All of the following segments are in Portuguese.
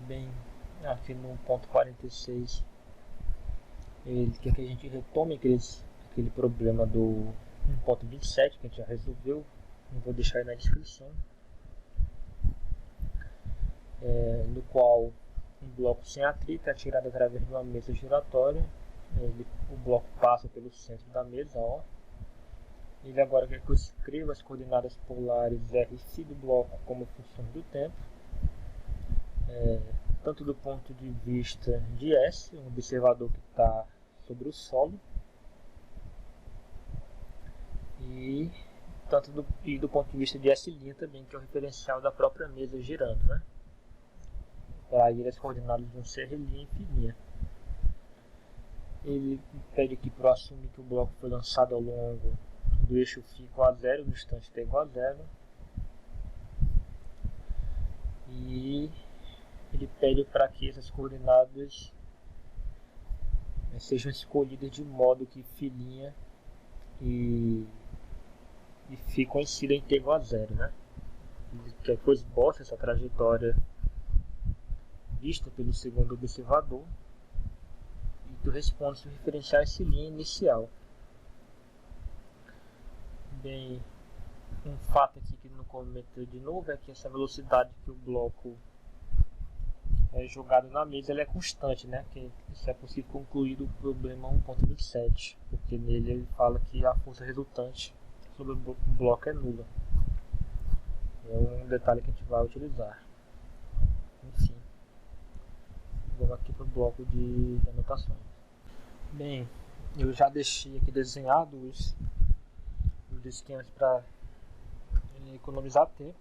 Bem, aqui no ponto 46 ele quer que a gente retome aquele problema do 1.27 que a gente já resolveu. Eu vou deixar aí na descrição, no qual um bloco sem atrito é atirado através de uma mesa giratória. O bloco passa pelo centro da mesa, ó. Ele agora quer que eu escreva as coordenadas polares R e φ do bloco como função do tempo, tanto do ponto de vista de S, um observador que está sobre o solo, e do ponto de vista de S' também, que é o referencial da própria mesa girando, né? Para ir as coordenadas de um CR' e φ'. Ele pede aqui para eu assumir que o bloco foi lançado ao longo do eixo φ igual a 0, no instante t igual a 0. E ele pede para que essas coordenadas sejam escolhidas de modo que φ' e φ coincidam em t igual a 0, né? Ele quer que eu esboce essa trajetória vista pelo segundo observador e tu responde se o referencial S' inicial. Bem, um fato aqui que não comentei de novo é que essa velocidade que o bloco é jogado na mesa ela é constante, né? Que isso é possível concluir do problema 1.27, porque nele ele fala que a força resultante sobre o bloco é nula. É um detalhe que a gente vai utilizar. Enfim, vamos aqui para o bloco de anotações. Bem, eu já deixei aqui desenhado os esquemas para economizar tempo.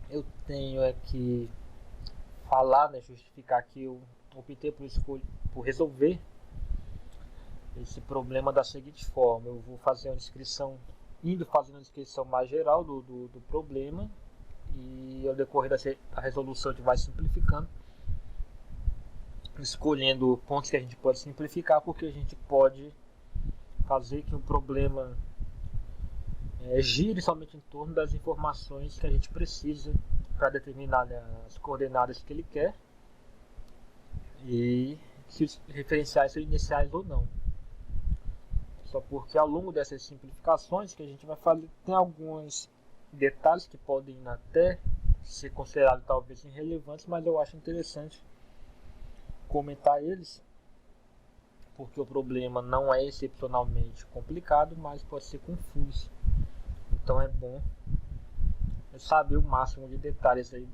Eu tenho aqui falar, né, justificar que eu optei por resolver esse problema da seguinte forma: eu vou fazer uma descrição, fazendo uma descrição mais geral do problema, e ao decorrer da resolução a gente vai simplificando, escolhendo pontos que a gente pode simplificar, porque a gente pode fazer que o problema gire somente em torno das informações que a gente precisa para determinar, né, as coordenadas que ele quer e se os referenciais são iniciais ou não. Só porque ao longo dessas simplificações que a gente vai fazer, tem alguns detalhes que podem até ser considerados talvez irrelevantes, mas eu acho interessante comentar eles, porque o problema não é excepcionalmente complicado, mas pode ser confuso. Então é bom saber o máximo de detalhes aí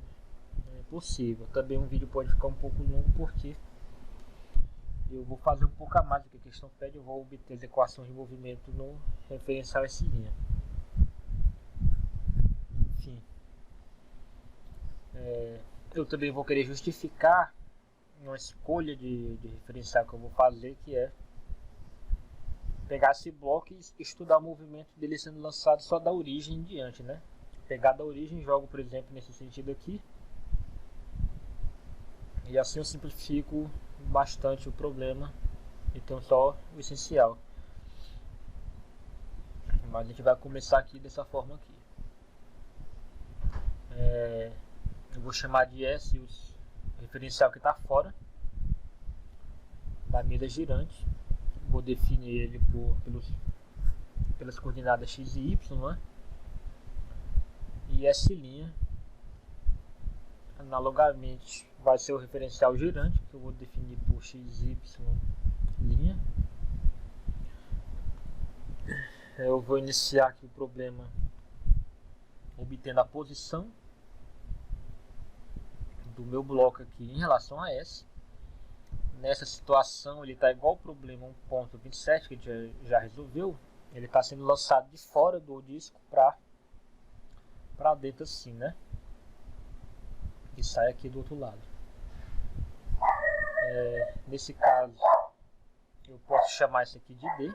possível. Também um vídeo pode ficar um pouco longo, porque eu vou fazer um pouco a mais do que a questão pede. Eu vou obter as equações de movimento no referencial S'. Enfim, eu também vou querer justificar uma escolha de referencial que eu vou fazer, que é pegar esse bloco e estudar o movimento dele sendo lançado só da origem em diante, né? Pegar da origem, jogo, por exemplo, nesse sentido aqui, e assim eu simplifico bastante o problema, então só o essencial. Mas a gente vai começar aqui dessa forma aqui. Eu vou chamar de S o referencial que está fora da mesa girante. Vou definir ele pelas coordenadas x e y, né? E S', analogamente, vai ser o referencial girante, que eu vou definir por x, y, linha. Eu vou iniciar aqui o problema obtendo a posição do meu bloco aqui em relação a S. Nessa situação ele está igual ao problema 1.27 que a gente já resolveu. Ele está sendo lançado de fora do disco para dentro assim, né? E sai aqui do outro lado. Nesse caso eu posso chamar isso aqui de D,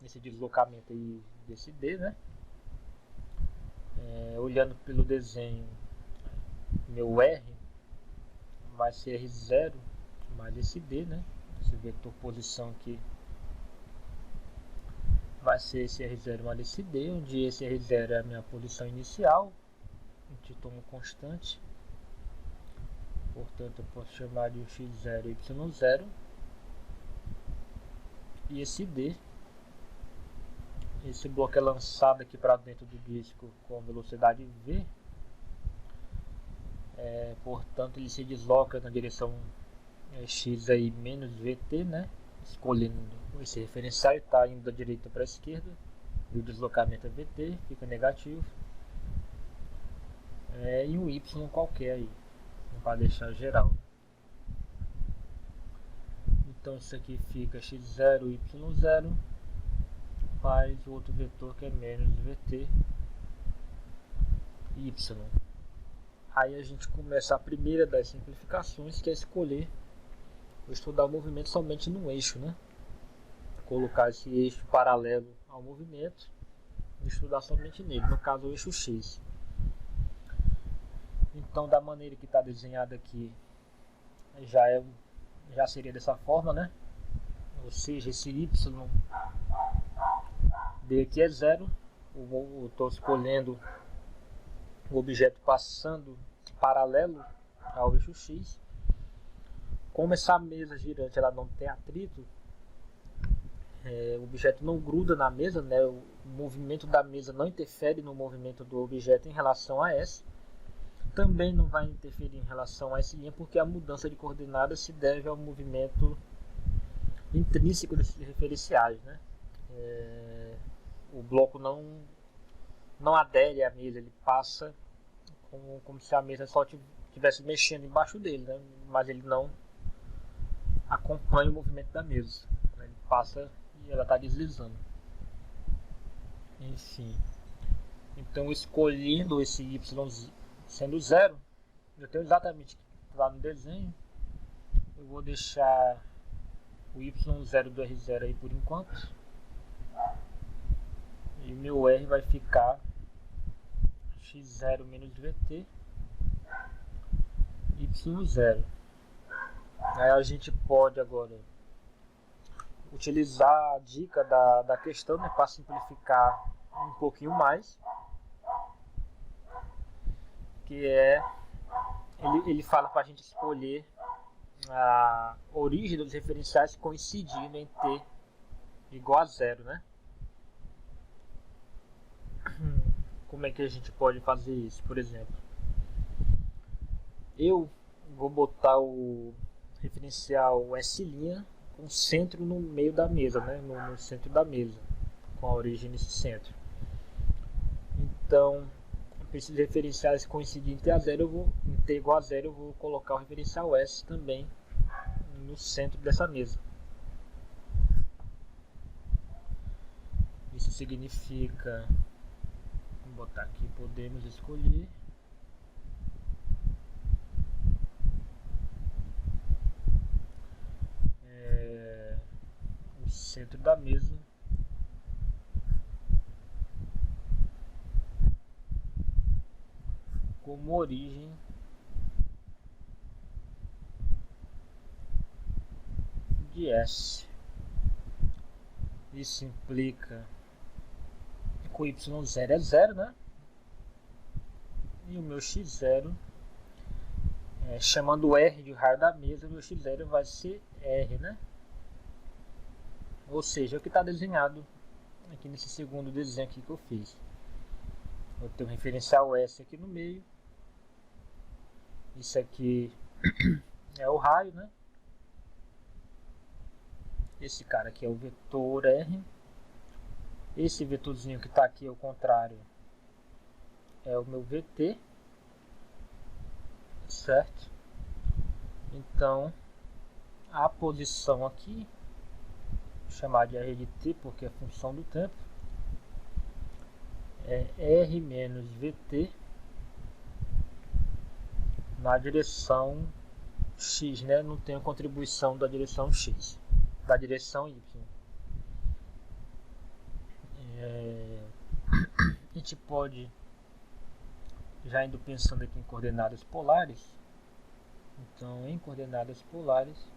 esse deslocamento aí desse D, né? Olhando pelo desenho, meu R vai ser R0 mais esse D, né? Esse vetor posição aqui vai ser esse R0 mais esse D, onde esse R0 é a minha posição inicial, a gente toma constante, Portanto, eu posso chamar de x0 e y0. E esse D, esse bloco é lançado aqui para dentro do disco com velocidade v. Portanto, ele se desloca na direção x aí menos vt, né? Escolhendo esse referencial, está indo da direita para a esquerda. E o deslocamento é vt, fica negativo. E um y qualquer aí, para deixar geral. Então isso aqui fica x0, y0, mais o outro vetor que é menos vt, y. Aí a gente começa a primeira das simplificações, que é escolher, estudar o movimento somente no eixo, né? Colocar esse eixo paralelo ao movimento e estudar somente nele, no caso o eixo x. Então, da maneira que está desenhado aqui, já seria dessa forma, né? Ou seja, esse y d aqui é zero. Eu estou escolhendo o objeto passando paralelo ao eixo x. Como essa mesa girante ela não tem atrito, o objeto não gruda na mesa, né? O movimento da mesa não interfere no movimento do objeto em relação a S. Também não vai interferir em relação a S', porque a mudança de coordenadas se deve ao movimento intrínseco desses referenciais, né? O bloco não adere à mesa, ele passa como se a mesa só estivesse mexendo embaixo dele, né? Mas ele não acompanha o movimento da mesa, né? Ele passa e ela está deslizando. Enfim, então escolhendo esse y sendo zero, eu tenho exatamente lá no desenho. Eu vou deixar o y0 do r0 aí por enquanto, e meu r vai ficar x0 menos vt y0. Aí a gente pode agora utilizar a dica da questão, né, para simplificar um pouquinho mais, que ele fala para a gente escolher a origem dos referenciais coincidindo em t igual a zero, né? Como é que a gente pode fazer isso? Por exemplo, eu vou botar o referencial S' com centro no meio da mesa, né? No centro da mesa, com a origem nesse centro. Então, para esses referenciais coincidirem em t igual a zero, eu vou colocar o referencial S também no centro dessa mesa. Isso significa, vou botar aqui, podemos escolher o centro da mesa como origem de S. Isso implica que o y0 é zero, né? E o meu x0, chamando o R de raio da mesa, o meu x0 vai ser R, né? Ou seja, é o que está desenhado aqui nesse segundo desenho aqui que eu fiz. Eu tenho um referencial S aqui no meio. Isso aqui é o raio, né? Esse cara aqui é o vetor R. Esse vetorzinho que está aqui ao contrário é o meu VT, certo? Então, a posição aqui, vou chamar de R de t porque é função do tempo, é R menos VT na direção X, né? Não tem a contribuição da direção X, da direção Y. A gente pode, já indo pensando aqui em coordenadas polares, então em coordenadas polares,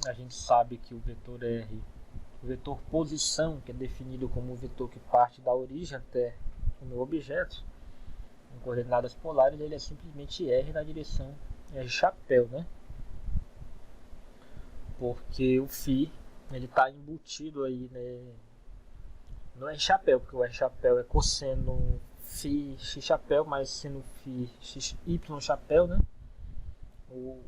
a gente sabe que o vetor R, o vetor posição, que é definido como o vetor que parte da origem até o meu objeto, em coordenadas polares, ele é simplesmente R na direção R chapéu, né? Porque o φ ele está embutido aí, né, no R chapéu, porque o R chapéu é cosseno φ x chapéu, mas sendo φ x y chapéu, né? O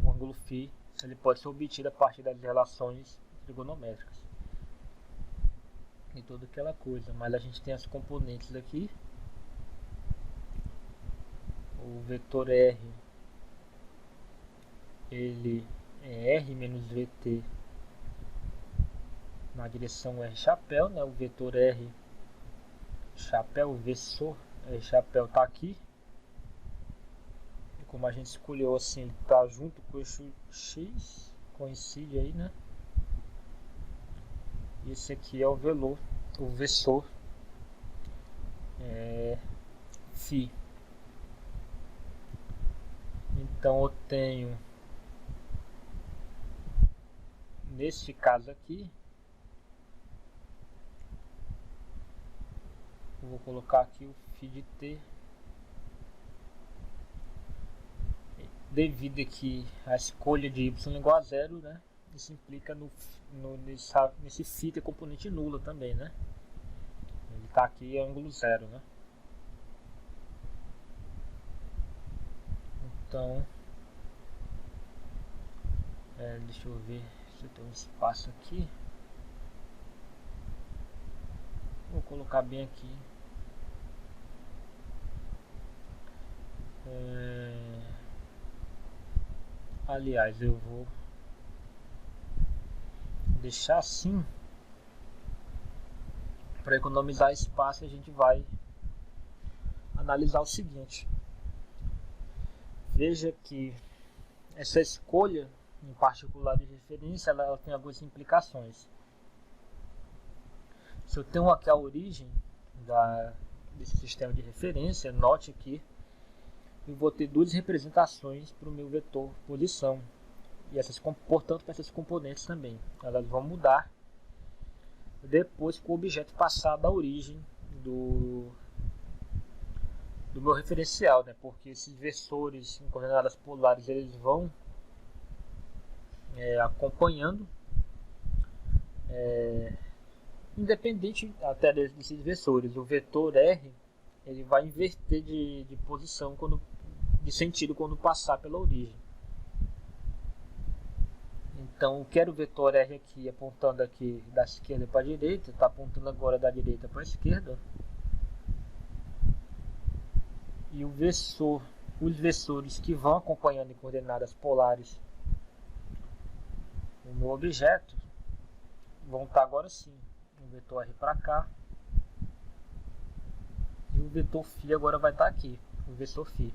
ângulo φ ele pode ser obtido a partir das relações trigonométricas e toda aquela coisa, mas a gente tem as componentes aqui. O vetor R ele é R menos VT na direção R chapéu, né? O vetor R chapéu, o versor R chapéu está aqui. E como a gente escolheu assim, ele está junto com o eixo X, coincide aí, né? E esse aqui é o versor φ. Então eu tenho, neste caso aqui, eu vou colocar aqui o φ de t, devido aqui a escolha de y igual a zero, né? Isso implica nesse φ ter componente nula também, né? Ele está aqui em ângulo zero, né? Então, deixa eu ver se tem um espaço aqui. Vou colocar bem aqui. Aliás, eu vou deixar assim para economizar espaço. A gente vai analisar o seguinte. Veja que essa escolha em particular de referência ela tem algumas implicações. Se eu tenho aqui a origem desse sistema de referência, note que eu vou ter duas representações para o meu vetor posição. E portanto, essas componentes também, elas vão mudar depois que o objeto passar da origem do meu referencial, né? Porque esses versores em coordenadas polares eles vão acompanhando, independente até desses versores. O vetor R ele vai inverter de posição, de sentido, quando passar pela origem. Então eu quero o vetor R aqui apontando aqui da esquerda para a direita, está apontando agora da direita para a esquerda. E os versores que vão acompanhando em coordenadas polares o meu objeto vão estar agora sim o vetor R para cá, e o vetor φ agora vai estar aqui, o vetor φ.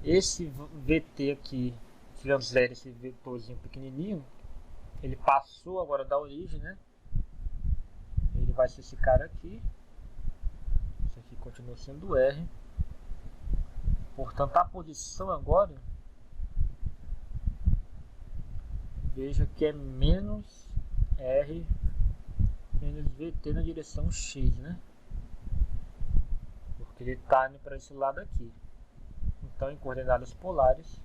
Esse VT aqui, tirando zero, esse vetorzinho pequenininho, ele passou agora da origem, né? Ele vai ser esse cara aqui. Isso aqui continua sendo R. Portanto, a posição agora, veja que é menos R menos VT na direção X, né? Porque ele está indo para esse lado aqui. Então, em coordenadas polares,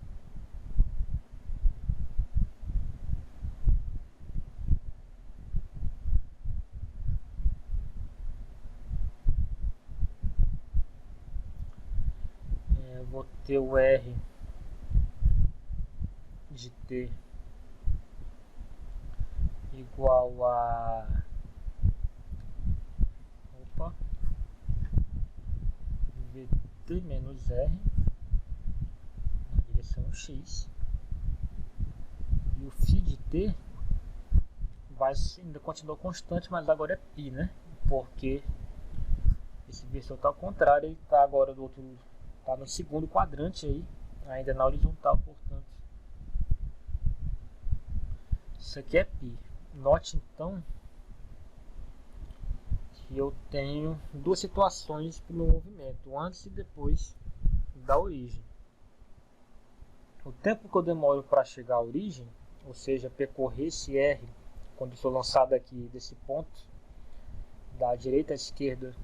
eu vou ter o R de T igual a VT menos R na direção X, e o φ de T ainda continua constante, mas agora é π, né? Porque esse versor está ao contrário, ele está agora está no segundo quadrante aí, ainda na horizontal, portanto isso aqui é π. Note então que eu tenho duas situações para o meu movimento, antes e depois da origem. O tempo que eu demoro para chegar à origem, ou seja, percorrer esse R, quando eu sou lançado aqui desse ponto, da direita à esquerda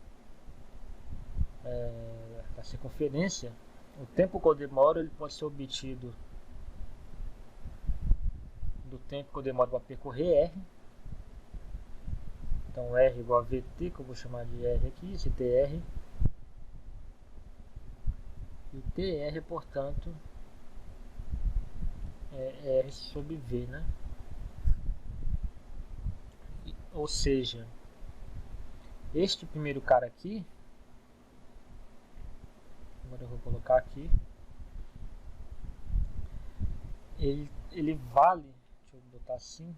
da circunferência, o tempo que eu demoro ele pode ser obtido do tempo que eu demoro para percorrer R. Então R igual a VT, que eu vou chamar de R aqui, esse TR. E TR, portanto, é R sobre V, né? Ou seja, este primeiro cara aqui, agora eu vou colocar aqui, ele vale, deixa eu botar assim,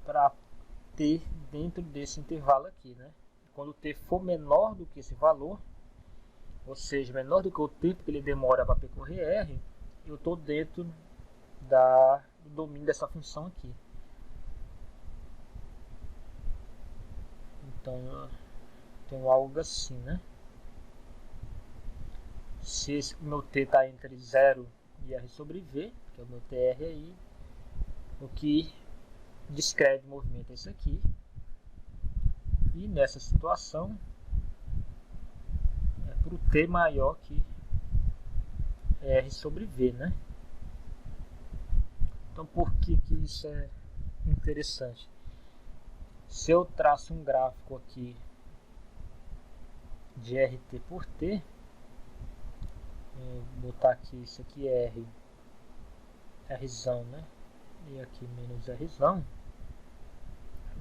para T dentro desse intervalo aqui, né? Quando T for menor do que esse valor, ou seja, menor do que o tempo que ele demora para percorrer R, eu estou dentro do domínio dessa função aqui. Então, eu tenho algo assim, né? Se o meu T está entre 0 e R sobre V, que é o meu TR aí, o que descreve o movimento é isso aqui. E nessa situação, é para o T maior que R sobre V, né? Então, por que isso é interessante? Se eu traço um gráfico aqui de RT por T, vou botar aqui, isso aqui é R, Rzão, né? E aqui menos Rzão.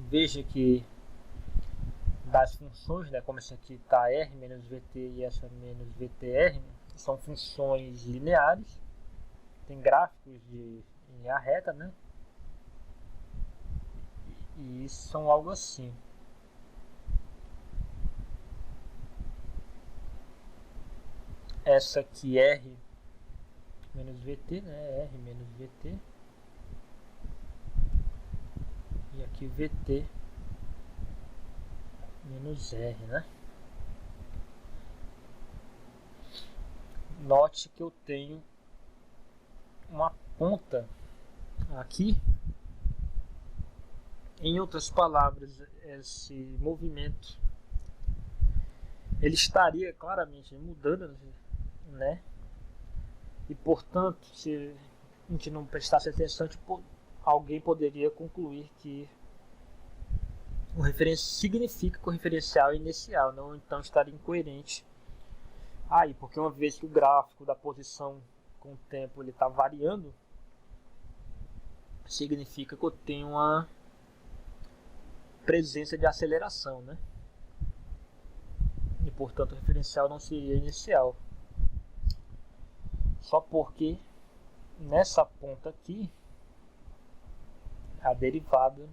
Veja que das funções, né, como esse aqui está R menos VT e essa menos VTR, são funções lineares, tem gráficos de linha reta, né? E são algo assim. Essa aqui R menos VT, né? R menos VT. E aqui VT menos R, né? Note que eu tenho uma ponta aqui. Em outras palavras, esse movimento ele estaria claramente mudando, né? E portanto, se a gente não prestasse atenção, alguém poderia concluir que o significa que o referencial é inicial, não então estaria incoerente. Aí, porque uma vez que o gráfico da posição com o tempo ele está variando, significa que eu tenho uma presença de aceleração, né? E portanto o referencial não seria inicial. Só porque nessa ponta aqui a derivada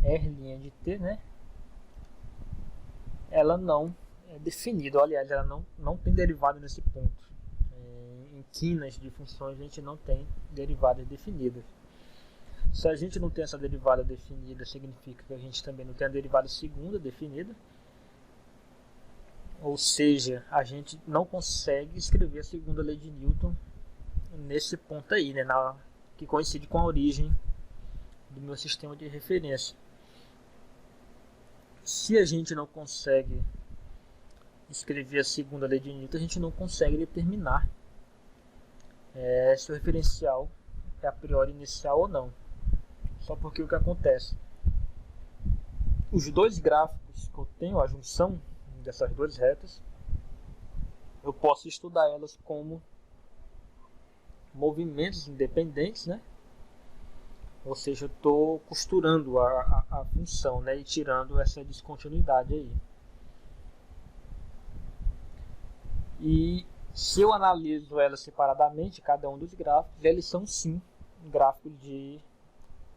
R' de t, né? Ela não é definida, aliás, ela não tem derivada nesse ponto. Em quinas de funções a gente não tem derivadas definidas. Se a gente não tem essa derivada definida, significa que a gente também não tem a derivada segunda definida. Ou seja, a gente não consegue escrever a segunda lei de Newton nesse ponto aí, né, que coincide com a origem do meu sistema de referência. Se a gente não consegue escrever a segunda lei de Newton, a gente não consegue determinar se o referencial é a priori inicial ou não. Só porque o que acontece? Os dois gráficos que eu tenho, a junção dessas duas retas, eu posso estudar elas como movimentos independentes, né? Ou seja, eu estou costurando a função, né? E tirando essa descontinuidade aí. E se eu analiso elas separadamente, cada um dos gráficos, eles são sim gráficos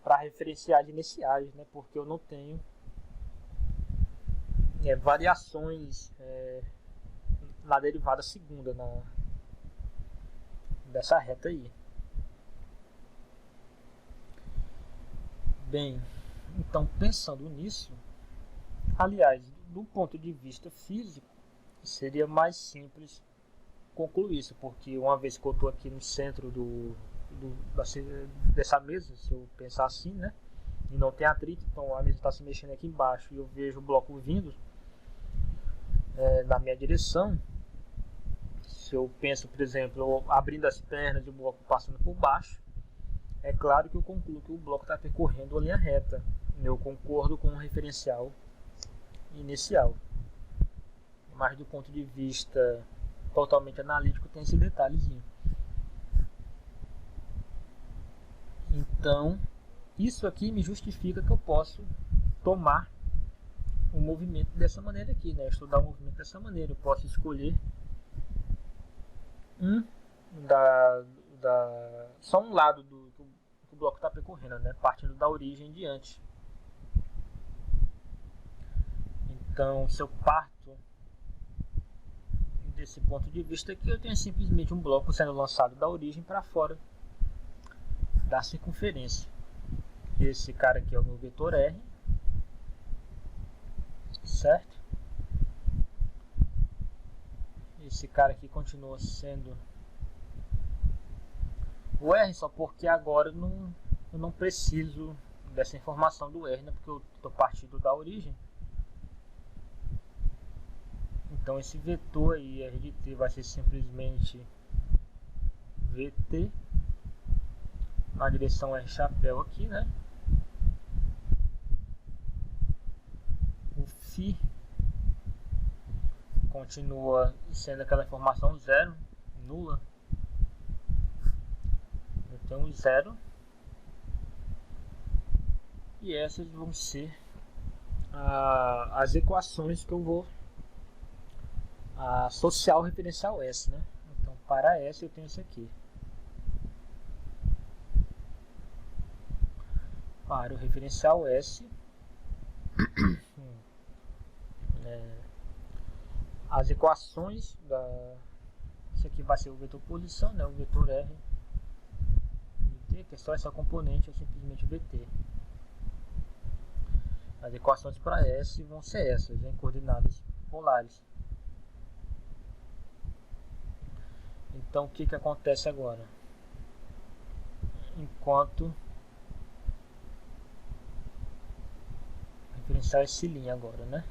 para referenciais iniciais, né? Porque eu não tenho variações na derivada segunda dessa reta aí. Bem, então pensando nisso, aliás, do ponto de vista físico, seria mais simples concluir isso, porque uma vez que eu estou aqui no centro dessa mesa, se eu pensar assim, né, e não tem atrito, então a mesa está se mexendo aqui embaixo e eu vejo o bloco vindo na minha direção. Se eu penso, por exemplo, abrindo as pernas e o bloco passando por baixo, é claro que eu concluo que o bloco está percorrendo a linha reta. Eu concordo com o referencial inicial. Mas do ponto de vista totalmente analítico tem esse detalhezinho. Então, isso aqui me justifica que eu posso tomar o movimento dessa maneira aqui, né? Estudar o movimento dessa maneira. Eu posso escolher só um lado que o bloco está percorrendo, né? Partindo da origem em diante. Então, se eu parto desse ponto de vista aqui, eu tenho simplesmente um bloco sendo lançado da origem para fora da circunferência. Esse cara aqui é o meu vetor R, certo? Esse cara aqui continua sendo o R, só porque agora eu não preciso dessa informação do R, né? Porque eu estou partindo da origem. Então esse vetor aí, R de t, vai ser simplesmente VT na direção R chapéu aqui, né? O φ continua sendo aquela informação zero, nula. Eu tenho zero. E essas vão ser as equações que eu vou associar ao referencial S, né? Então, para S eu tenho isso aqui. Para o referencial S, as equações isso aqui vai ser o vetor posição, né? O vetor R de t, que é só essa componente, é simplesmente o VT. As equações para S vão ser essas, em coordenadas polares. Então, o que acontece agora? Enquanto referencial S' agora, né?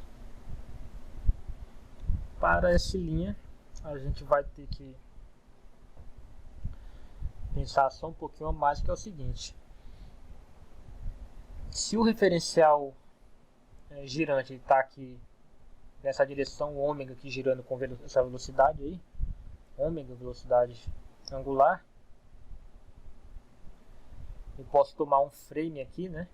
Para S', a gente vai ter que pensar só um pouquinho a mais, que é o seguinte: se o referencial girante está aqui nessa direção ômega, aqui girando com essa velocidade aí, ômega, velocidade angular, eu posso tomar um frame aqui, né?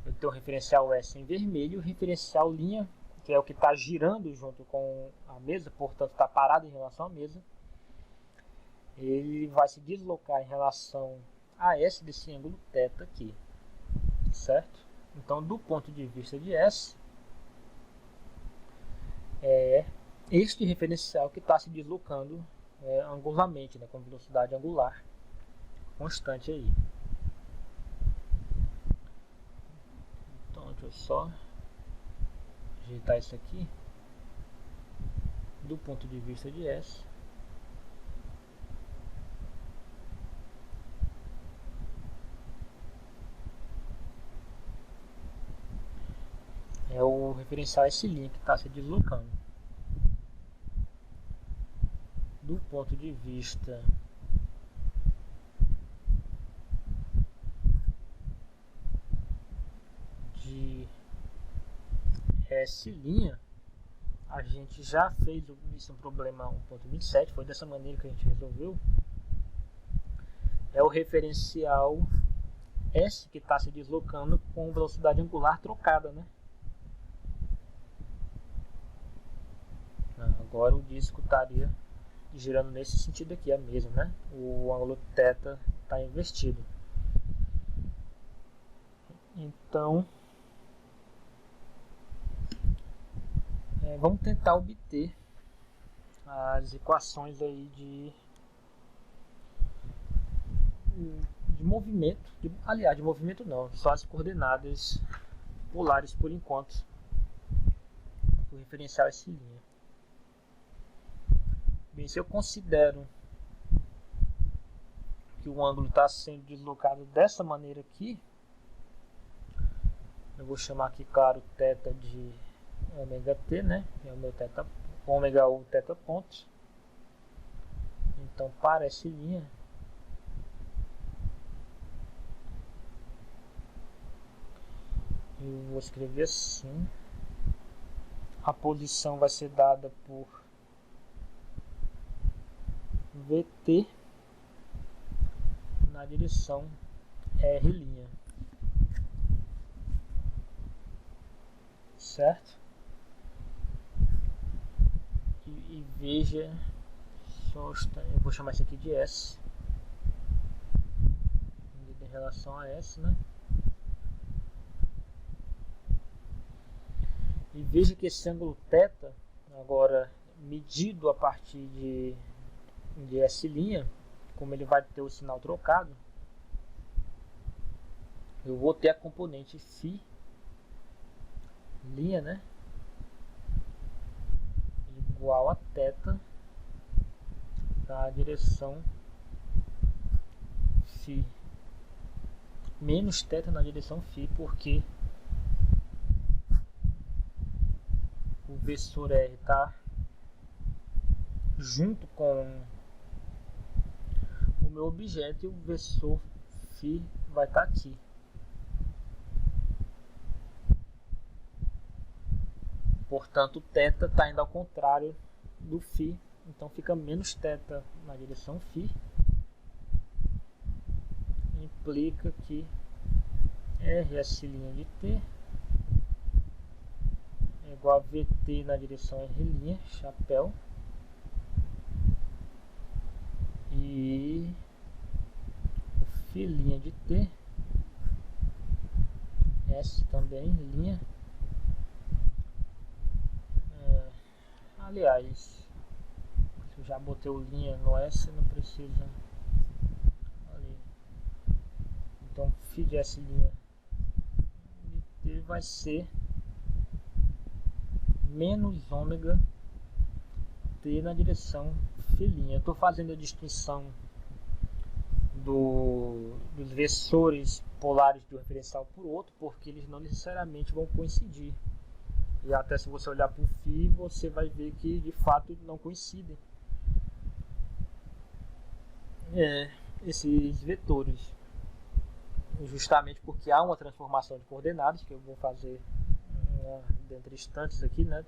Eu tenho o referencial S em vermelho, o referencial linha, que é o que está girando junto com a mesa, portanto está parado em relação à mesa, ele vai se deslocar em relação a S desse ângulo θ aqui, certo? Então, do ponto de vista de S, é este referencial que está se deslocando angularmente, né, com velocidade angular constante aí. Então, deixa eu só ajeitar isso aqui. Do ponto de vista de S, é o referencial S' que está se deslocando. Do ponto de vista de S', a gente já fez isso, um problema 1.27, foi dessa maneira que a gente resolveu. É o referencial S que está se deslocando com velocidade angular trocada, né? Agora o disco estaria girando nesse sentido aqui, a mesma, né? O ângulo θ está invertido. Então, vamos tentar obter as equações aí de movimento, aliás, de movimento não, só as coordenadas polares por enquanto, o referencial S'. Bem, se eu considero que o ângulo está sendo deslocado dessa maneira aqui, eu vou chamar aqui, claro, θ de ômega t, né? É o meu θ, ômega ou θ pontos. Então, para essa linha, eu vou escrever assim. A posição vai ser dada por VT na direção R', certo? E veja, eu vou chamar isso aqui de S, em relação a S, né? E veja que esse ângulo θ, agora medido a partir de S', como ele vai ter o sinal trocado, eu vou ter a componente φ', né? Igual a θ na direção φ, menos θ na direção φ, porque o vetor R está junto com o meu objeto e o vetor φ vai estar aqui. Portanto, o θ está indo ao contrário do φ, então fica menos θ na direção φ. Implica que RS' de t é igual a VT na direção R', chapéu, e o φ' de t, S também, linha. Aliás, eu já botei o linha no S, não precisa ali. Então, φ de S' de t vai ser menos ômega t na direção φ'. Eu estou fazendo a distinção dos vetores polares de um referencial por outro, porque eles não necessariamente vão coincidir. E até se você olhar para o φ, você vai ver que de fato não coincidem esses vetores. Justamente porque há uma transformação de coordenadas que eu vou fazer dentro de instantes aqui, né?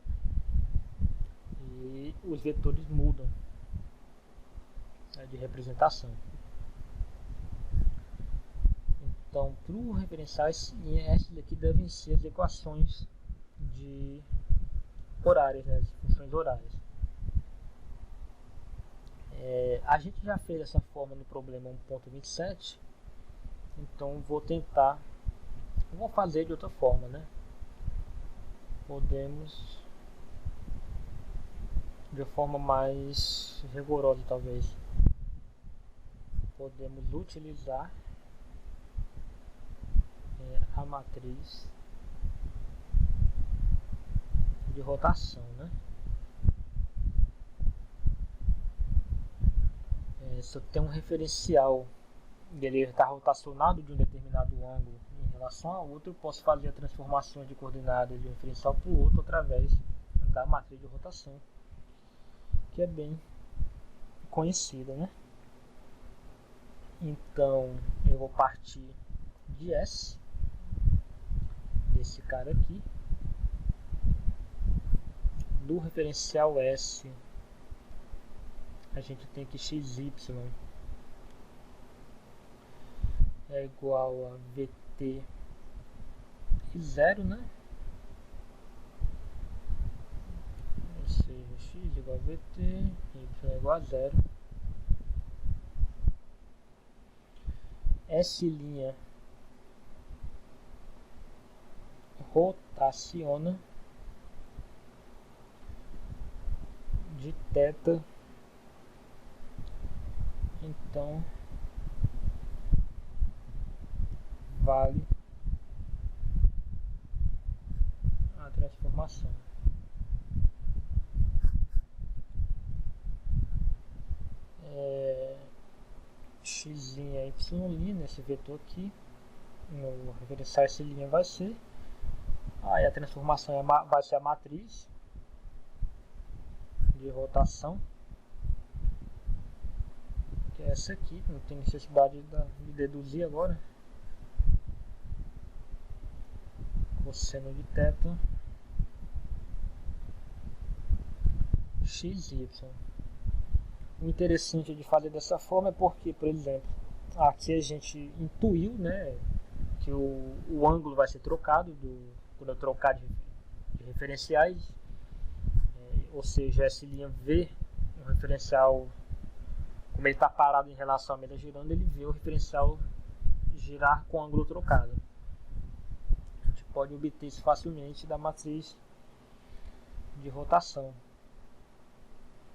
E os vetores mudam de representação. Então, para o referencial, essas aqui devem ser as equações de horárias, né? As funções horárias. A gente já fez essa forma no problema 1.27, então vou fazer de outra forma, né? Podemos, de forma mais rigorosa talvez, podemos utilizar a matriz de rotação, né? Se eu tenho um referencial e ele está rotacionado de um determinado ângulo em relação a outro, eu posso fazer a transformação de coordenadas de um referencial para o outro através da matriz de rotação, que é bem conhecida, né? Então, eu vou partir de S, desse cara aqui, do referencial S, a gente tem que XY é igual a VT e 0, né? Ou seja, X igual a VT, Y é igual a 0. S' rotaciona de θ, então vale a transformação. y' nesse vetor aqui, no referencial essa linha vai ser, aí a transformação vai ser a matriz de rotação, que é essa aqui, não tem necessidade de deduzir agora. Cosseno de θ xy. O interessante de fazer dessa forma é porque, por exemplo, aqui a gente intuiu, né, que o ângulo vai ser trocado quando eu trocar de referenciais, ou seja, essa linha vê um referencial, como ele está parado em relação à meta girando, ele vê o referencial girar com o ângulo trocado. A gente pode obter isso facilmente da matriz de rotação.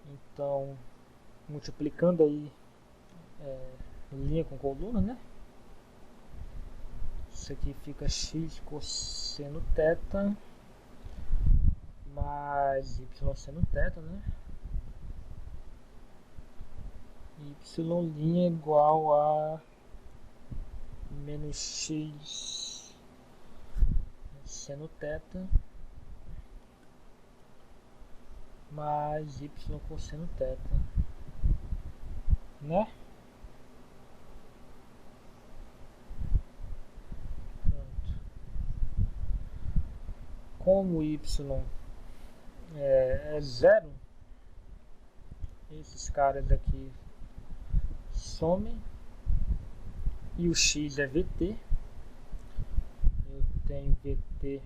Então, multiplicando aí linha com coluna, né? Isso aqui fica x cosseno θ mais y seno θ, né? Y' igual a menos x seno θ mais y cosseno θ, né? Pronto. Como y é zero, esses caras aqui somem e o x é VT. Eu tenho VT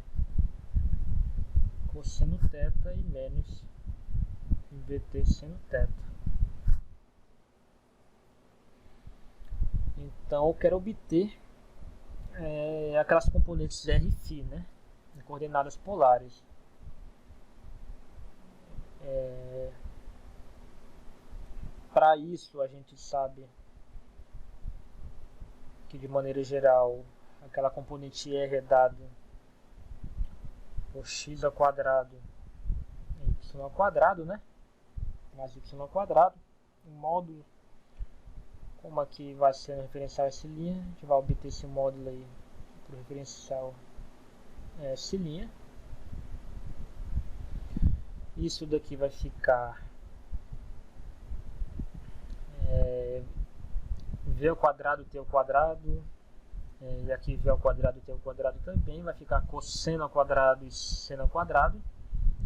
cosseno θ e menos VT seno θ. Então eu quero obter aquelas componentes R e φ, né, em coordenadas polares. Para isso a gente sabe que de maneira geral aquela componente R é dada por x ao quadrado y ao quadrado, né, mais y ao quadrado, um módulo, como aqui vai ser no referencial essa linha, a gente vai obter esse módulo aí para o referencial essa linha. Isso daqui vai ficar v ao quadrado, t ao quadrado, e aqui v ao quadrado, t ao quadrado também, vai ficar cosseno ao quadrado e seno ao quadrado.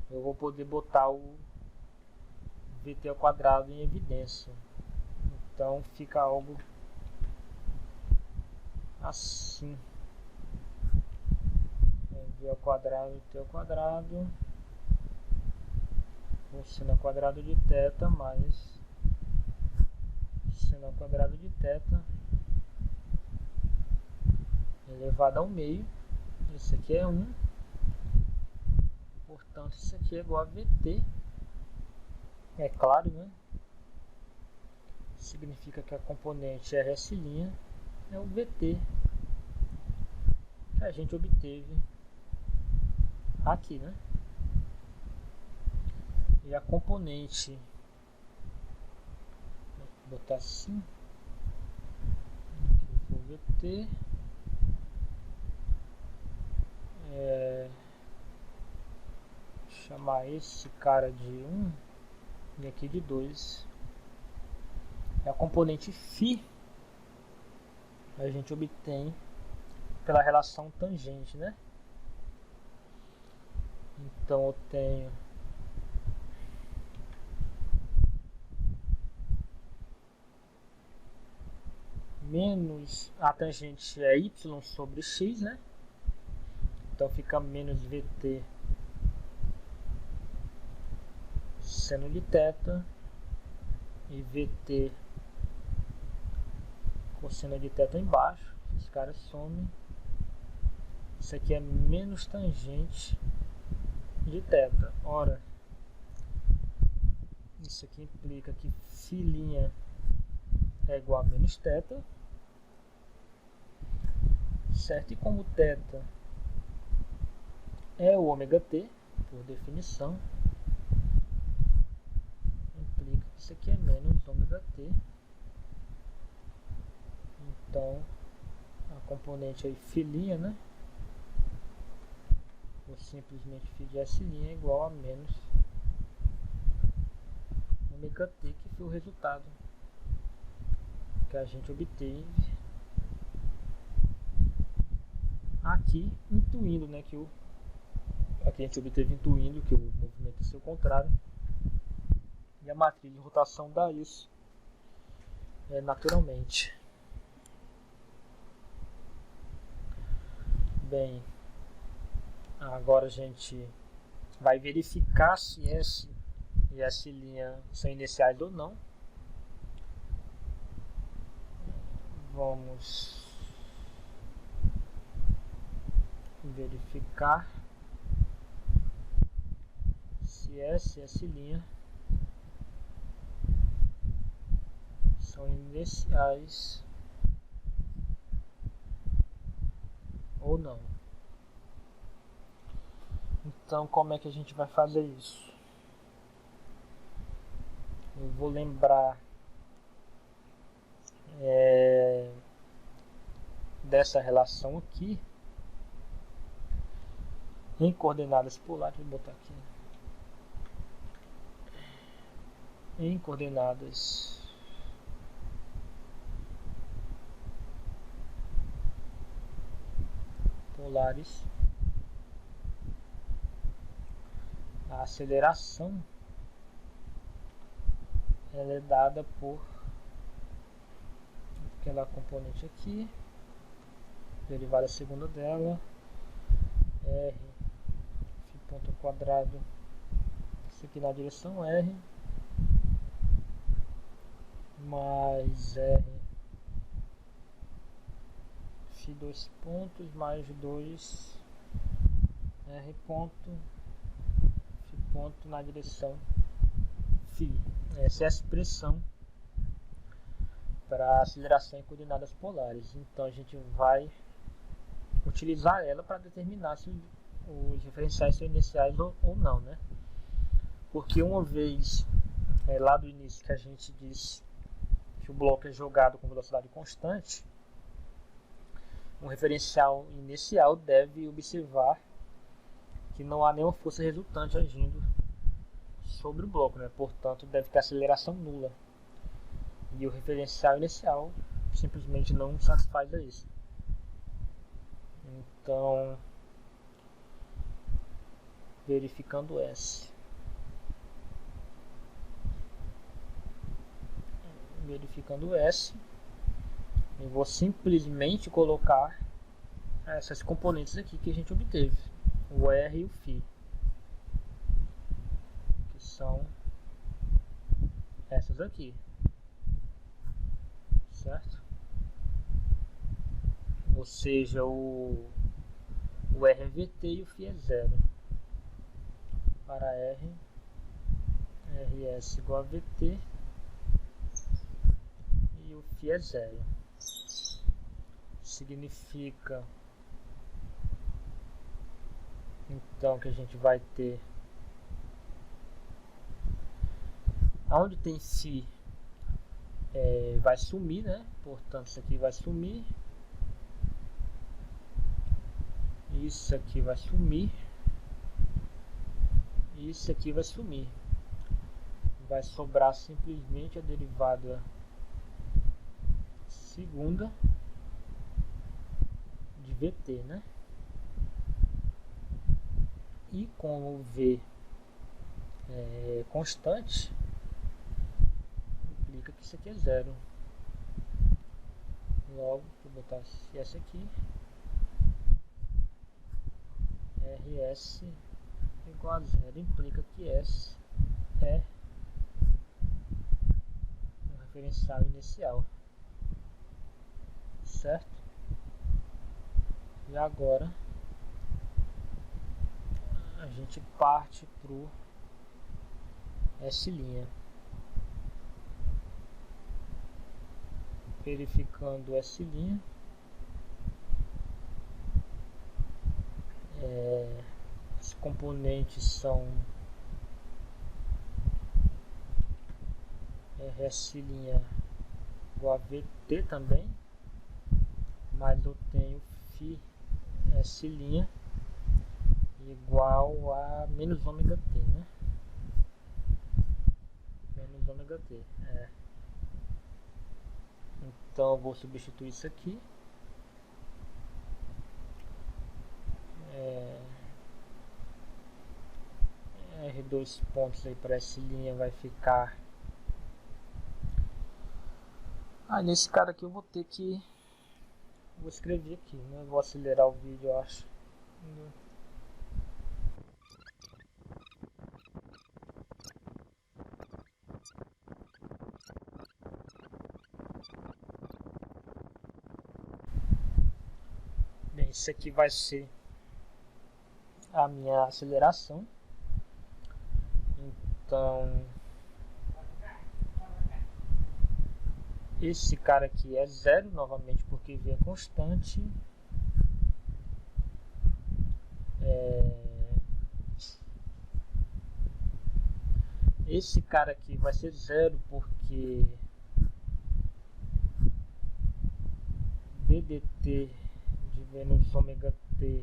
Eu vou poder botar o vt ao quadrado em evidência. Então fica algo assim, v ao quadrado, t ao quadrado, cosseno ao quadrado de θ mais seno ao quadrado de θ elevado ao meio. Isso aqui é 1, portanto isso aqui é igual a VT, é claro, né? Significa que a componente RS' é o VT que a gente obteve aqui, né? E a componente, vou botar assim, aqui for VT, chamar esse cara de 1 e aqui de 2. A componente φ a gente obtém pela relação tangente, né? Então eu tenho menos a tangente é y sobre x, né? Então fica menos VT seno de θ e VT cosseno de θ embaixo. Esses caras somem. Isso aqui é menos tangente de θ. Ora, isso aqui implica que φ' é igual a menos θ, certo? E como θ é o ômega t, por definição, implica que isso aqui é menos ômega t. Então a componente aí filinha, né? Ou simplesmente φ de S' é igual a menos ômega t, que foi o resultado que a gente obteve aqui, intuindo, né, que aqui a gente obteve intuindo que o movimento é seu contrário, e a matriz de rotação dá isso naturalmente. Bem, agora a gente vai verificar se S e S' são iniciais ou não. Vamos verificar se S e S' são iniciais ou não. Então, como é que a gente vai fazer isso? Eu vou lembrar dessa relação aqui em coordenadas polares. Vou botar aqui em coordenadas polares. A aceleração ela é dada por aquela componente aqui, derivada segunda dela, r φ ponto ao quadrado, isso aqui na direção r, mais r φ dois pontos, mais 2 r ponto φ ponto na direção φ. Essa é a expressão para aceleração em coordenadas polares. Então a gente vai utilizar ela para determinar se os referenciais são iniciais ou não, né? Porque uma vez lá do início que a gente disse que o bloco é jogado com velocidade constante, um referencial inicial deve observar que não há nenhuma força resultante agindo sobre o bloco, né? Portanto, deve ter aceleração nula. E o referencial inicial simplesmente não satisfaz a isso. Então, verificando S. Verificando S, eu vou simplesmente colocar essas componentes aqui que a gente obteve, o R e o φ, que são essas aqui, certo? Ou seja, o R é VT e o φ é zero. Para R, RS igual a VT e o φ é zero. Significa então que a gente vai ter, aonde tem φ vai sumir, né? Portanto, isso aqui vai sumir, isso aqui vai sumir, e isso aqui vai sumir. Vai sobrar simplesmente a derivada segunda de VT, né? E como o V é constante, implica que isso aqui é zero. Logo, vou botar essa aqui, RS igual a zero, implica que S é um referencial inicial, certo? E agora a gente parte para o S'. Verificando S', as componentes são RS' igual a VT também, mas eu tenho φ S' igual a menos ômega t, né? Menos ômega t, Então eu vou substituir isso aqui. R2 pontos aí para S' vai ficar... nesse cara aqui eu vou ter que... Vou escrever aqui, né? Vou acelerar o vídeo, eu acho. Bem, isso aqui vai ser a minha aceleração. Então, esse cara aqui é zero, novamente, porque v é constante. Esse cara aqui vai ser zero, porque ddt de menos ômega t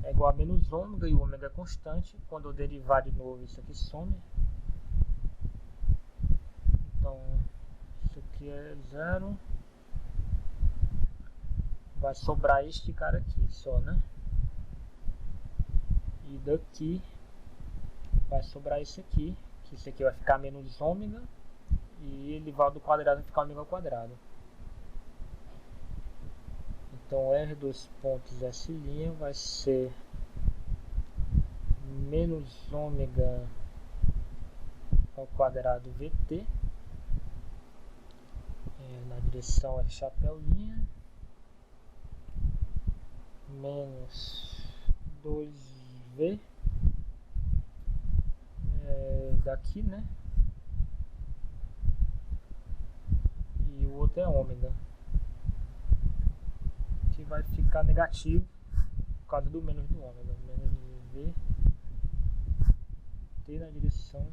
é igual a menos ômega, e o ômega é constante. Quando eu derivar de novo, isso aqui some. Então, isso aqui é zero. Vai sobrar este cara aqui só, né? E daqui vai sobrar esse aqui, que esse aqui vai ficar menos ômega, e ele vai do quadrado vai ficar ômega ao quadrado. Então R2 pontos S' vai ser menos ômega ao quadrado VT, na direção é chapéu linha, menos 2V daqui, né? E o outro é ômega, que vai ficar negativo por causa do menos do ômega, menos V T na direção,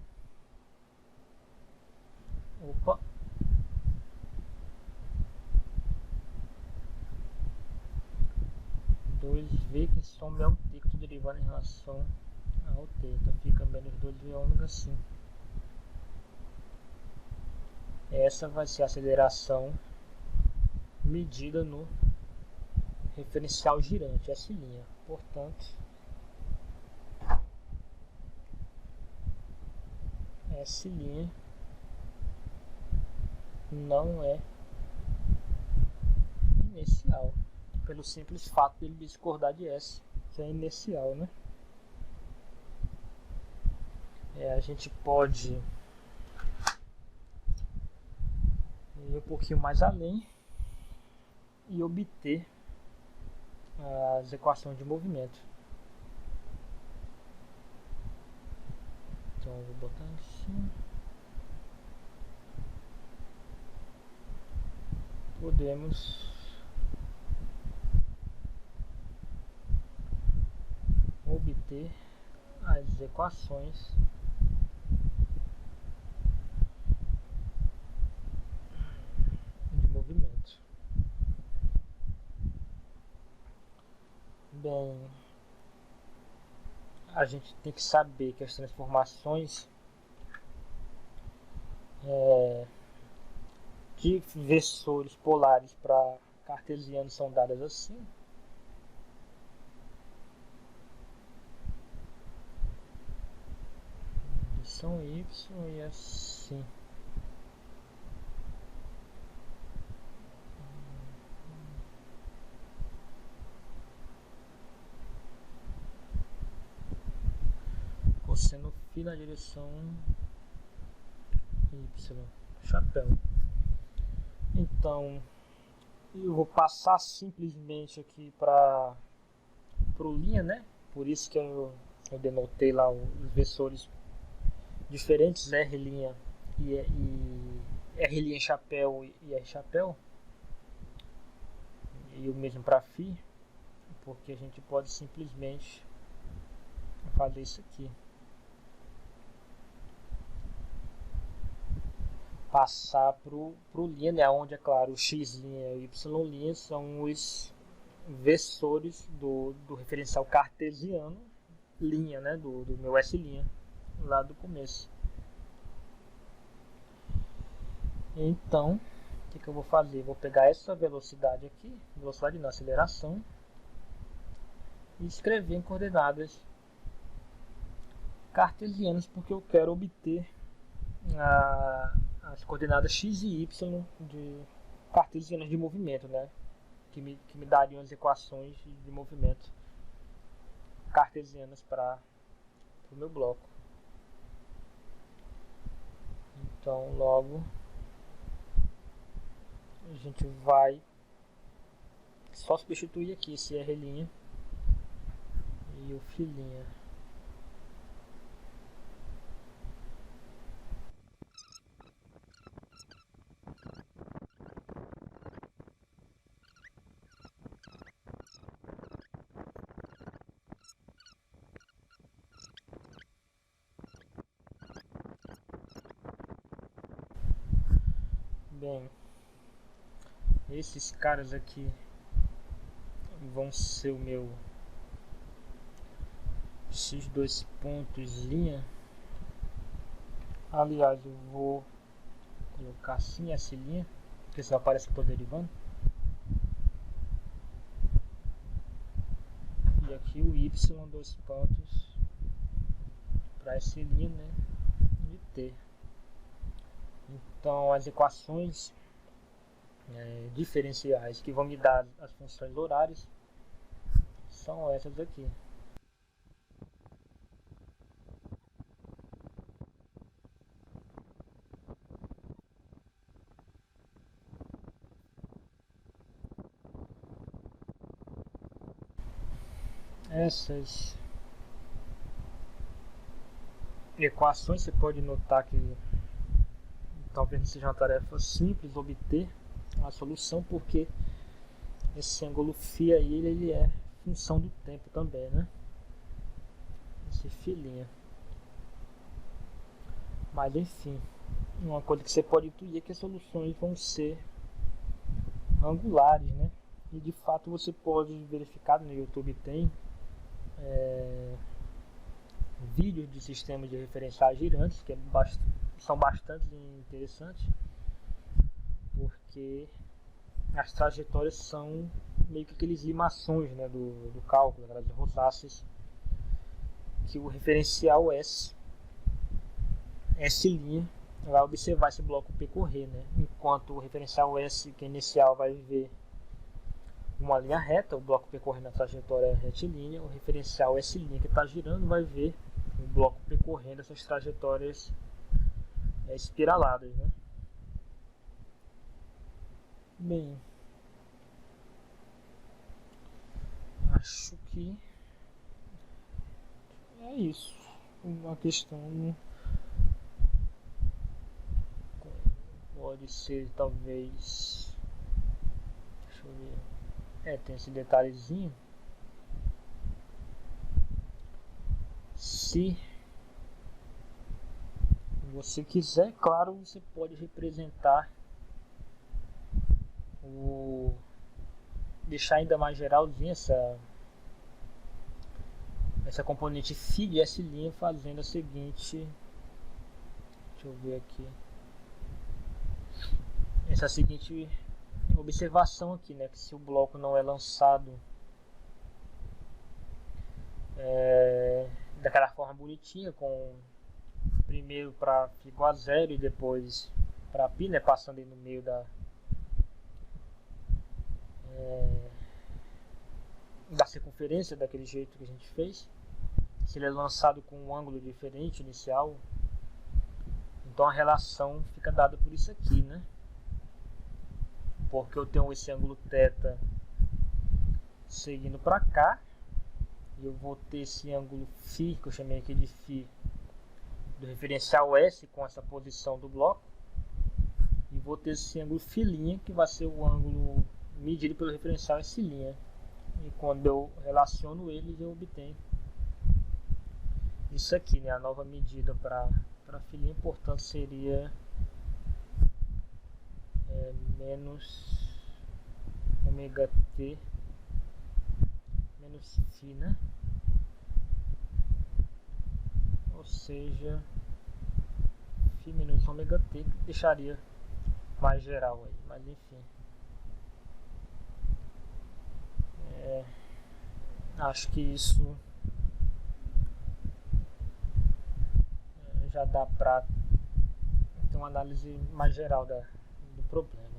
2V, que em soma é o T, que estou derivando em relação ao T, então fica menos 2V ômega sim. Essa vai ser a aceleração medida no referencial girante, S'. Portanto, S' não é inercial, pelo simples fato de ele discordar de S, que é inercial, né? A gente pode ir um pouquinho mais além e obter as equações de movimento. Então eu vou botar assim. Podemos obter as equações de movimento. Bem, a gente tem que saber que as transformações de vessores polares para cartesianos são dadas assim. São y e assim. Cosseno φ na direção y, chapéu. Então, eu vou passar simplesmente aqui para o linha, né? Por isso que eu denotei lá os vessores diferentes, R' e R' chapéu e R chapéu, e o mesmo para φ, porque a gente pode simplesmente fazer isso aqui. passar pro linha, né, onde é claro o x' e o y' são os versores do referencial cartesiano linha, né, do meu S' lá do começo. Então, o que eu vou fazer? Vou pegar essa velocidade aqui, velocidade na aceleração, e escrever em coordenadas cartesianas, porque eu quero obter as coordenadas x e y de cartesianas de movimento, né? Que me dariam as equações de movimento cartesianas para o meu bloco. Então, logo a gente vai só substituir aqui esse R' e o φ'. Bem, esses caras aqui vão ser o meu x2 pontos linha. Aliás, eu vou colocar assim essa linha, porque senão parece que estou derivando. E aqui o y, dois pontos para essa linha, né, de t. Então as equações diferenciais que vão me dar as funções horárias são essas aqui. Essas equações você pode notar que talvez não seja uma tarefa simples obter a solução, porque esse ângulo φ aí ele é função do tempo também, né? Esse φ'. Mas enfim, uma coisa que você pode intuir é que as soluções vão ser angulares, né? E de fato você pode verificar, no YouTube tem vídeos de sistemas de referenciais girantes que são bastante interessantes, porque as trajetórias são meio que aqueles limações, né, do cálculo, aquelas rosáceas que o referencial S' vai observar esse bloco percorrer, né? Enquanto o referencial S, que é inicial, vai ver uma linha reta, o bloco percorrendo a trajetória retilínea, o referencial S' que está girando vai ver o bloco percorrendo essas trajetórias espiraladas, né? Bem, acho que é isso. Uma questão pode ser talvez, deixa eu ver, tem esse detalhezinho. Se você quiser, claro, você pode representar deixar ainda mais geralzinho essa componente φ de S' fazendo a seguinte, deixa eu ver aqui, essa seguinte observação aqui, né, que se o bloco não é lançado daquela forma bonitinha, com primeiro para φ igual a 0 e depois para π, né, passando aí no meio da circunferência, daquele jeito que a gente fez. Se ele é lançado com um ângulo diferente inicial, então a relação fica dada por isso aqui, né? Porque eu tenho esse ângulo θ seguindo para cá, e eu vou ter esse ângulo φ, que eu chamei aqui de φ do referencial S com essa posição do bloco, e vou ter esse ângulo φ', que vai ser o ângulo medido pelo referencial S'. E quando eu relaciono eles, eu obtenho isso aqui, né? A nova medida para φ', portanto, seria menos ômega t menos φ, né? Ou seja, φ menos ômega t, que deixaria mais geral aí, mas enfim. Acho que isso já dá para ter uma análise mais geral do problema.